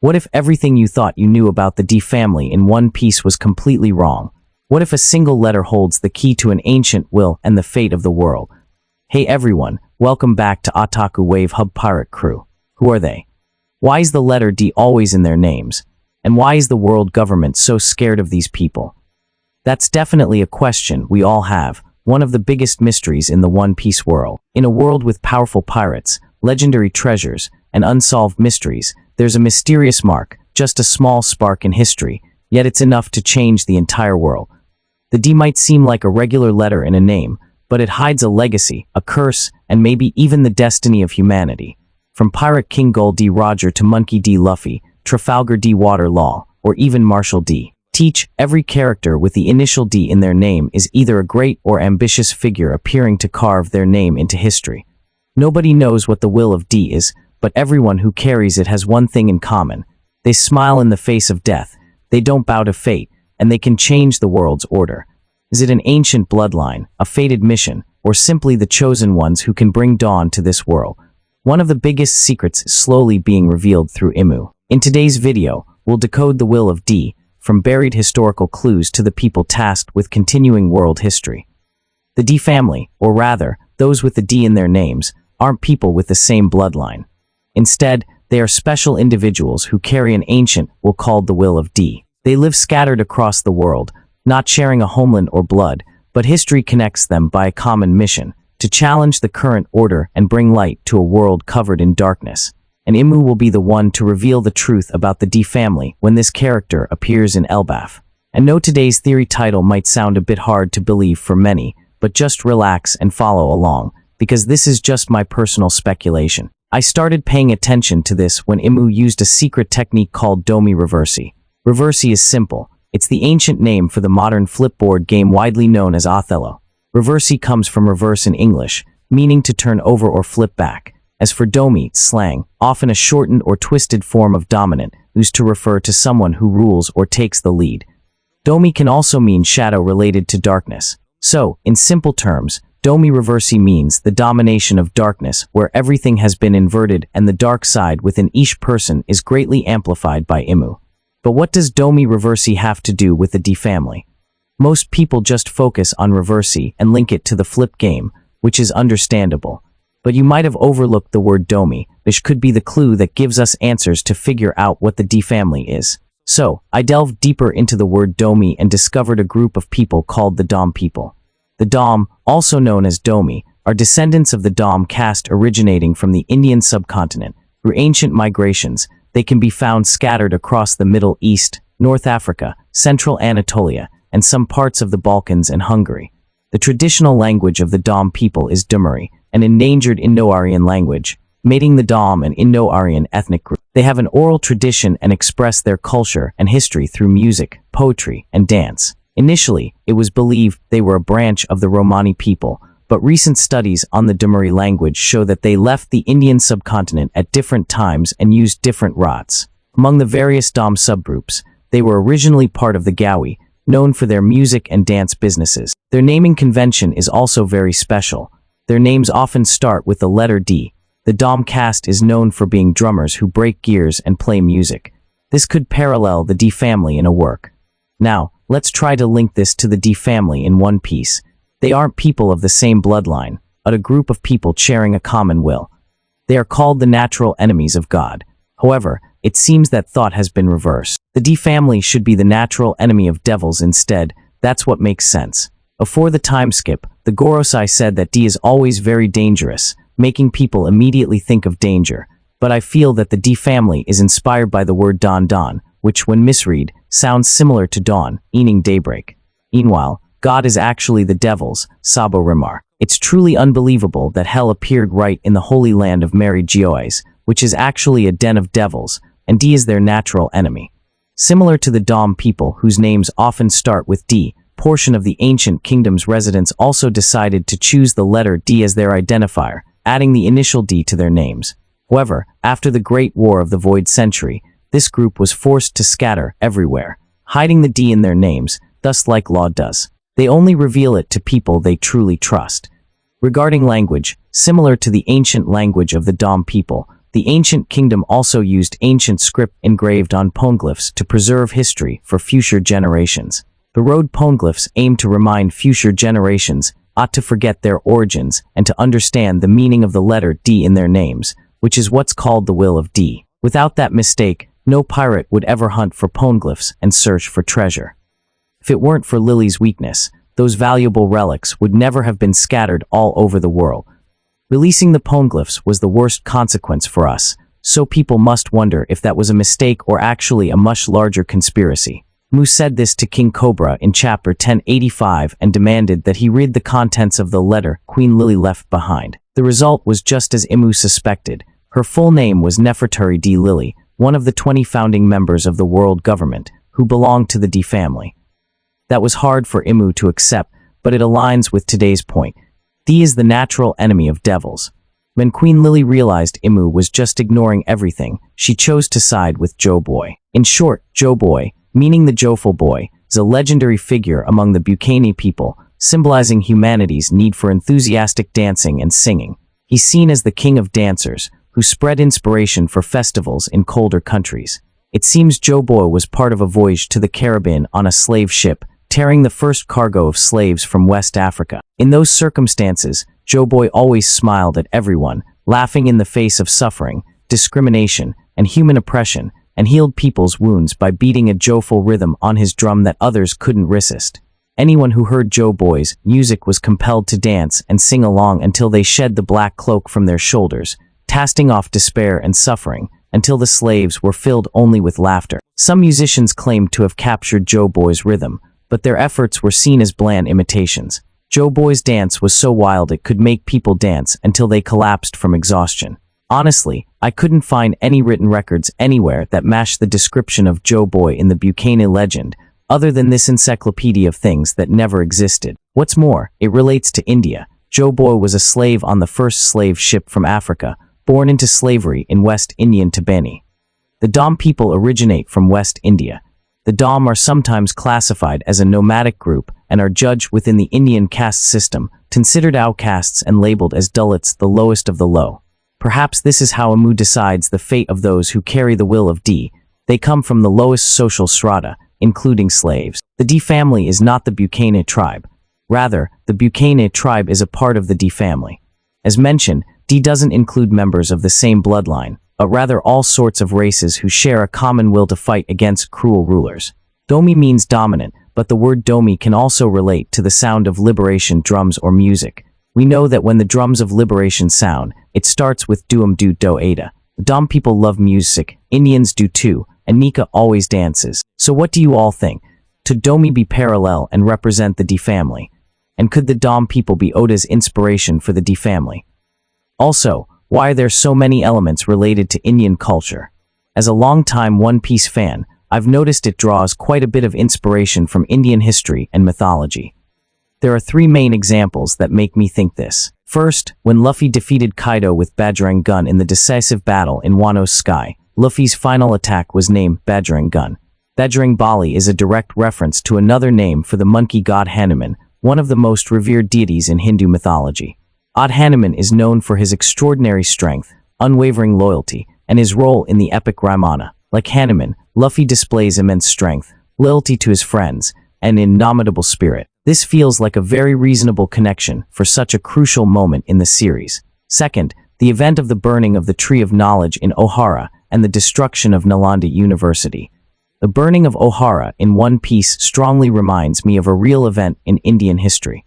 What if everything you thought you knew about the D family in One Piece was completely wrong? What if a single letter holds the key to an ancient will and the fate of the world? Hey everyone, welcome back to Otaku Wave Hub Pirate Crew. Who are they? Why is the letter D always in their names? And why is the world government so scared of these people? That's definitely a question we all have, one of the biggest mysteries in the One Piece world. In a world with powerful pirates, legendary treasures, and unsolved mysteries, there's a mysterious mark, just a small spark in history, yet it's enough to change the entire world. The D might seem like a regular letter in a name, but it hides a legacy, a curse, and maybe even the destiny of humanity. From Pirate King Gull D. Roger to Monkey D. Luffy, Trafalgar D. Water Law, or even Marshall D. Teach, every character with the initial D in their name is either a great or ambitious figure appearing to carve their name into history. Nobody knows what the will of D is, but everyone who carries it has one thing in common. They smile in the face of death, they don't bow to fate, and they can change the world's order. Is it an ancient bloodline, a fated mission, or simply the chosen ones who can bring dawn to this world? One of the biggest secrets is slowly being revealed through Imu. In today's video, we'll decode the will of D, from buried historical clues to the people tasked with continuing world history. The D family, or rather, those with the D in their names, aren't people with the same bloodline. Instead, they are special individuals who carry an ancient will called the will of D. They live scattered across the world, not sharing a homeland or blood, but history connects them by a common mission, to challenge the current order and bring light to a world covered in darkness. And Imu will be the one to reveal the truth about the D family when this character appears in Elbaf. And no, today's theory title might sound a bit hard to believe for many, but just relax and follow along, because this is just my personal speculation. I started paying attention to this when Imu used a secret technique called Domi Reversi. Reversi is simple. It's the ancient name for the modern flipboard game widely known as Othello. Reversi comes from reverse in English, meaning to turn over or flip back. As for Domi, slang, often a shortened or twisted form of dominant, used to refer to someone who rules or takes the lead. Domi can also mean shadow related to darkness. So, in simple terms, Domi Reversi means the domination of darkness where everything has been inverted and the dark side within each person is greatly amplified by Imu. But what does Domi Reversi have to do with the D family? Most people just focus on Reversi and link it to the flip game, which is understandable. But you might have overlooked the word Domi, which could be the clue that gives us answers to figure out what the D family is. So, I delved deeper into the word Domi and discovered a group of people called the Dom people. The Dom, also known as Domi, are descendants of the Dom caste originating from the Indian subcontinent. Through ancient migrations, they can be found scattered across the Middle East, North Africa, Central Anatolia, and some parts of the Balkans and Hungary. The traditional language of the Dom people is Dumuri, an endangered Indo-Aryan language, mating the Dom and Indo-Aryan ethnic group. They have an oral tradition and express their culture and history through music, poetry, and dance. Initially, it was believed they were a branch of the Romani people, but recent studies on the Dumuri language show that they left the Indian subcontinent at different times and used different routes. Among the various Dom subgroups, they were originally part of the Gawi, known for their music and dance businesses. Their naming convention is also very special. Their names often start with the letter D. The Dom caste is known for being drummers who break gears and play music. This could parallel the D family in a work. Now, let's try to link this to the D family in One Piece. They aren't people of the same bloodline, but a group of people sharing a common will. They are called the natural enemies of God. However, it seems that thought has been reversed. The D family should be the natural enemy of devils instead. That's what makes sense. Before the time skip, the Gorosei said that D is always very dangerous, making people immediately think of danger. But I feel that the D family is inspired by the word Don Don, which when misread, sounds similar to dawn, meaning daybreak. Meanwhile, God is actually the devil's, Sabo Rimar. It's truly unbelievable that hell appeared right in the holy land of Mary Geoise, which is actually a den of devils, and D is their natural enemy. Similar to the Dom people whose names often start with D, portion of the ancient kingdom's residents also decided to choose the letter D as their identifier, adding the initial D to their names. However, after the Great War of the Void Century, this group was forced to scatter everywhere, hiding the D in their names, thus like law does. They only reveal it to people they truly trust. Regarding language, similar to the ancient language of the Dom people, The ancient kingdom also used ancient script engraved on poneglyphs to preserve history for future generations. The road poneglyphs aim to remind future generations not to forget their origins and to understand the meaning of the letter D in their names, which is what's called the Will of D. Without that mistake, no pirate would ever hunt for poneglyphs and search for treasure. If it weren't for Lily's weakness, those valuable relics would never have been scattered all over the world. Releasing the poneglyphs was the worst consequence for us, so people must wonder if that was a mistake or actually a much larger conspiracy. Mu said this to King Cobra in chapter 1085 and demanded that he read the contents of the letter Queen Lily left behind. The result was just as Imu suspected. Her full name was Nefertari D. Lily, one of the 20 founding members of the world government, who belonged to the D family. That was hard for Imu to accept, but it aligns with today's point. D is the natural enemy of devils. When Queen Lily realized Imu was just ignoring everything, she chose to side with Joe Boy. In short, Joe Boy, meaning the Joyful Boy, is a legendary figure among the Bukene people, symbolizing humanity's need for enthusiastic dancing and singing. He's seen as the king of dancers, who spread inspiration for festivals in colder countries. It seems Joe Boy was part of a voyage to the Caribbean on a slave ship, carrying the first cargo of slaves from West Africa. In those circumstances, Joe Boy always smiled at everyone, laughing in the face of suffering, discrimination, and human oppression, and healed people's wounds by beating a joyful rhythm on his drum that others couldn't resist. Anyone who heard Joe Boy's music was compelled to dance and sing along until they shed the black cloak from their shoulders, casting off despair and suffering, until the slaves were filled only with laughter. Some musicians claimed to have captured Joe Boy's rhythm, but their efforts were seen as bland imitations. Joe Boy's dance was so wild it could make people dance until they collapsed from exhaustion. Honestly, I couldn't find any written records anywhere that matched the description of Joe Boy in the Bukene legend, other than this encyclopedia of things that never existed. What's more, it relates to India. Joe Boy was a slave on the first slave ship from Africa, born into slavery in West Indian Tabani. The Dom people originate from West India. The Dom are sometimes classified as a nomadic group and are judged within the Indian caste system, considered outcasts and labeled as Dalits, the lowest of the low. Perhaps this is how Imu decides the fate of those who carry the will of D. They come from the lowest social strata, including slaves. The D family is not the Bukene tribe. Rather, the Bukene tribe is a part of the D family. As mentioned, D doesn't include members of the same bloodline, but rather all sorts of races who share a common will to fight against cruel rulers. Domi means dominant, but the word Domi can also relate to the sound of liberation drums or music. We know that when the drums of liberation sound, it starts with Duum Du Do Ada. The Dom people love music, Indians do too, and Nika always dances. So what do you all think? Could Domi be parallel and represent the D family? And could the Dom people be Oda's inspiration for the D family? Also, why are there so many elements related to Indian culture? As a longtime One Piece fan, I've noticed it draws quite a bit of inspiration from Indian history and mythology. There are three main examples that make me think this. First, when Luffy defeated Kaido with Bajrang Gun in the decisive battle in Wano's sky, Luffy's final attack was named Bajrang Gun. Bajrang Bali is a direct reference to another name for the monkey god Hanuman, one of the most revered deities in Hindu mythology. God Hanuman is known for his extraordinary strength, unwavering loyalty, and his role in the epic Ramayana. Like Hanuman, Luffy displays immense strength, loyalty to his friends, and indomitable spirit. This feels like a very reasonable connection for such a crucial moment in the series. Second, the event of the burning of the Tree of Knowledge in Ohara and the destruction of Nalanda University. The burning of Ohara in One Piece strongly reminds me of a real event in Indian history.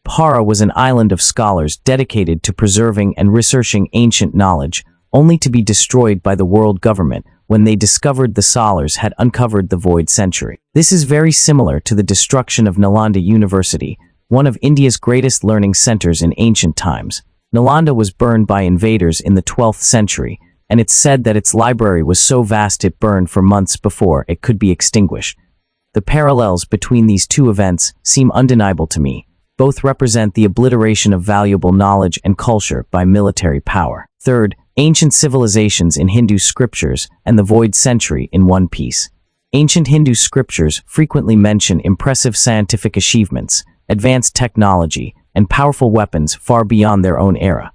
Ohara was an island of scholars dedicated to preserving and researching ancient knowledge, only to be destroyed by the world government when they discovered the scholars had uncovered the void century. This is very similar to the destruction of Nalanda University, one of India's greatest learning centers in ancient times. Nalanda was burned by invaders in the 12th century, and it's said that its library was so vast it burned for months before it could be extinguished. The parallels between these two events seem undeniable to me. Both represent the obliteration of valuable knowledge and culture by military power. Third, ancient civilizations in Hindu scriptures and the void century in One Piece. Ancient Hindu scriptures frequently mention impressive scientific achievements, advanced technology, and powerful weapons far beyond their own era.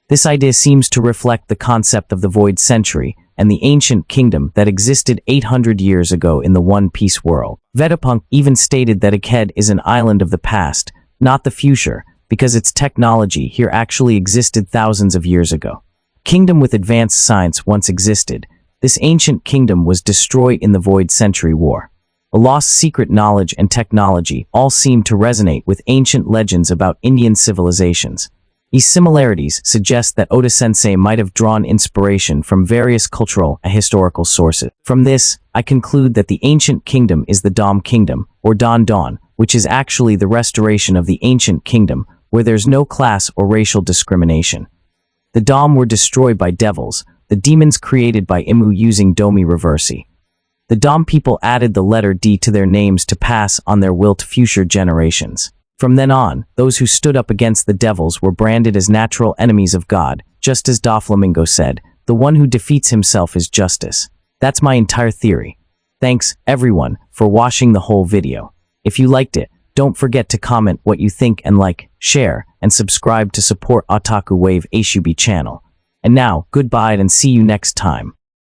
This idea seems to reflect the concept of the Void Century and the ancient kingdom that existed 800 years ago in the One Piece world. Vegapunk even stated that Iked is an island of the past, not the future, because its technology here actually existed thousands of years ago. Kingdom with advanced science once existed. This ancient kingdom was destroyed in the Void Century War. A lost secret knowledge and technology all seem to resonate with ancient legends about Indian civilizations. These similarities suggest that Oda-sensei might have drawn inspiration from various cultural and historical sources. From this, I conclude that the ancient kingdom is the Dom Kingdom, or Don Don, which is actually the restoration of the ancient kingdom, where there's no class or racial discrimination. The Dom were destroyed by devils, the demons created by Imu using Domi Reversi. The Dom people added the letter D to their names to pass on their will to future generations. From then on, those who stood up against the devils were branded as natural enemies of God, just as Doflamingo said, the one who defeats himself is justice. That's my entire theory. Thanks, everyone, for watching the whole video. If you liked it, don't forget to comment what you think and like, share, and subscribe to support Otaku Wave Ashubi channel. And now, goodbye and see you next time.